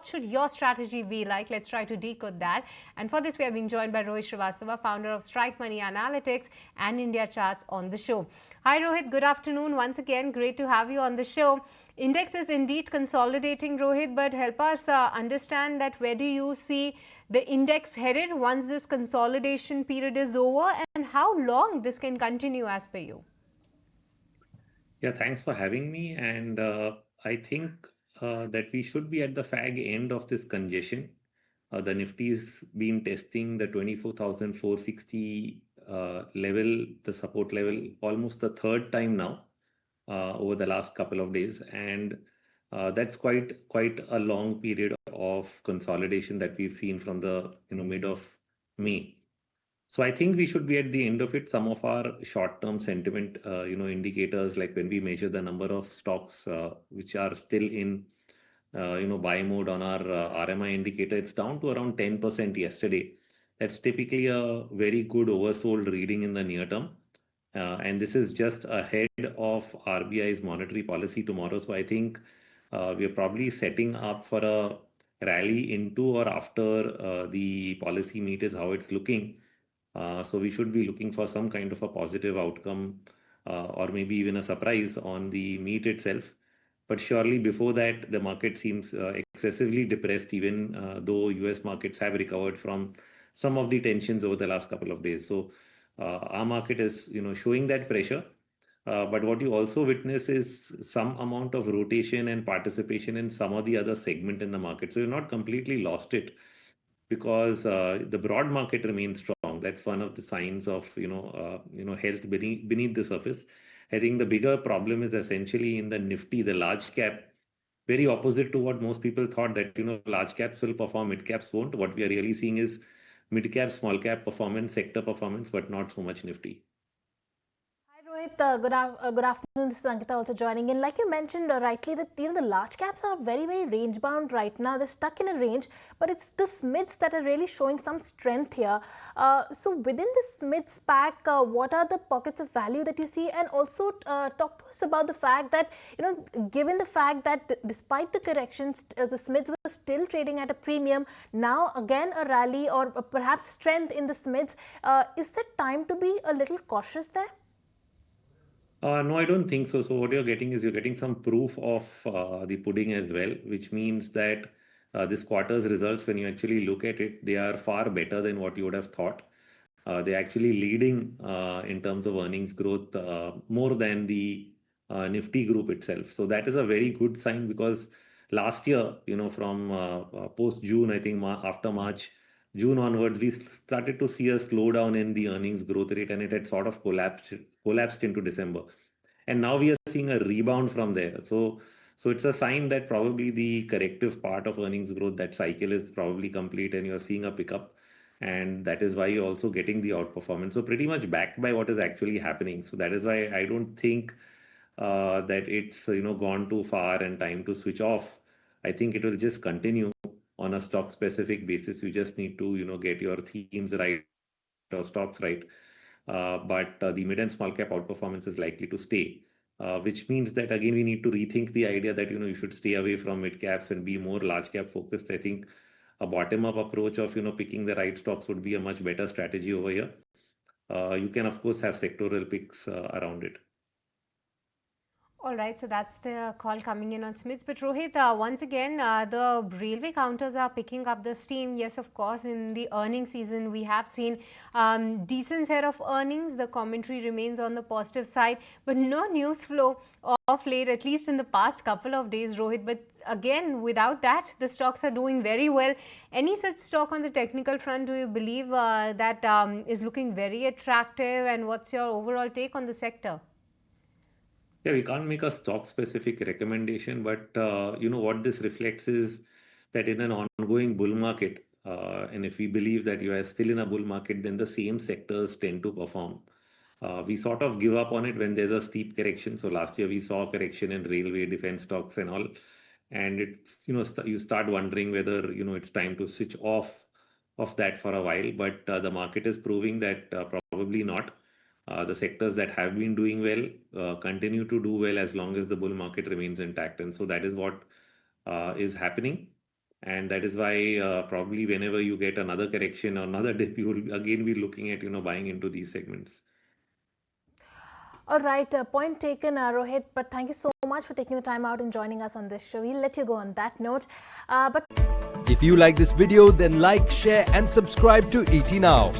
should your strategy be like? Let's try to decode that. And for this, we have been joined by Rohit Srivastava, founder of Strike Money Analytics and India Charts on the show. Hi Rohit, good afternoon. Once again, great to have you on the show. Index is indeed consolidating, Rohit, but help us understand that where do you see the index headed once this consolidation period is over, and how long this can continue as per you? Yeah, thanks for having me. And I think that we should be at the fag end of this congestion. The Nifty's been testing the 24,460 level, the support level, almost the third time now over the last couple of days, and that's quite a long period of consolidation that we've seen from the mid of May. So I think we should be at the end of it. Some of our short-term sentiment, indicators, like when we measure the number of stocks which are still in, buy mode on our RMI indicator, it's down to around 10% yesterday. That's typically a very good oversold reading in the near term. And this is just ahead of RBI's monetary policy tomorrow. So I think we are probably setting up for a rally into or after the policy meet is how it's looking. So we should be looking for some kind of a positive outcome or maybe even a surprise on the meet itself. But surely before that, the market seems excessively depressed, even though US markets have recovered from some of the tensions over the last couple of days. So our market is, showing that pressure. But what you also witness is some amount of rotation and participation in some of the other segment in the market. So you're not completely lost it because the broad market remains strong. That's one of the signs of health beneath the surface. I think the bigger problem is essentially in the Nifty, the large cap, very opposite to what most people thought, that large caps will perform, mid caps won't. What we are really seeing is mid cap, small cap performance, sector performance, but not so much Nifty. Hi Rohit, good afternoon. This is Ankita also joining in. Like you mentioned rightly, that the large caps are very range bound right now. They're stuck in a range, but it's the SMIDs that are really showing some strength here. So within the SMIDs pack, what are the pockets of value that you see? And also talk to us about the fact that given the fact that despite the corrections, the SMIDs were still trading at a premium. Now again a rally or perhaps strength in the SMIDs. Is there time to be a little cautious there? No, I don't think so. So what you're getting is you're getting some proof of the pudding as well, which means that this quarter's results, when you actually look at it, they are far better than what you would have thought. They're actually leading in terms of earnings growth more than the Nifty group itself. So that is a very good sign because last year, from post June, I think after March, June onwards, we started to see a slowdown in the earnings growth rate, and it had sort of collapsed into December. And now we are seeing a rebound from there. So it's a sign that probably the corrective part of earnings growth, that cycle is probably complete, and you're seeing a pickup. And that is why you're also getting the outperformance. So pretty much backed by what is actually happening. So that is why I don't think that it's gone too far and time to switch off. I think it will just continue on a stock specific basis. You just need to get your themes right or stocks right. But the mid and small cap outperformance is likely to stay, which means that again we need to rethink the idea that you should stay away from mid caps and be more large cap focused. I think a bottom up approach of picking the right stocks would be a much better strategy over here. You can of course have sectoral picks around it. All right, so that's the call coming in on Smiths. But Rohit, once again, the railway counters are picking up the steam. Yes, of course, in the earnings season, we have seen decent set of earnings. The commentary remains on the positive side, but no news flow of late, at least in the past couple of days, Rohit. But again, without that, the stocks are doing very well. Any such stock on the technical front do you believe that is looking very attractive? And what's your overall take on the sector? Yeah, we can't make a stock specific recommendation, but what this reflects is that in an ongoing bull market, and if we believe that you are still in a bull market, then the same sectors tend to perform. We sort of give up on it when there's a steep correction. So last year we saw a correction in railway, defense stocks, and all, and it you start wondering whether it's time to switch off of that for a while. But the market is proving that probably not. The sectors that have been doing well continue to do well as long as the bull market remains intact, and so that is what is happening. And that is why probably whenever you get another correction or another dip, you will again be looking at, buying into these segments. All right, point taken, Rohit. But thank you so much for taking the time out and joining us on this show. We'll let you go on that note. If you like this video, then like, share and subscribe to ET Now.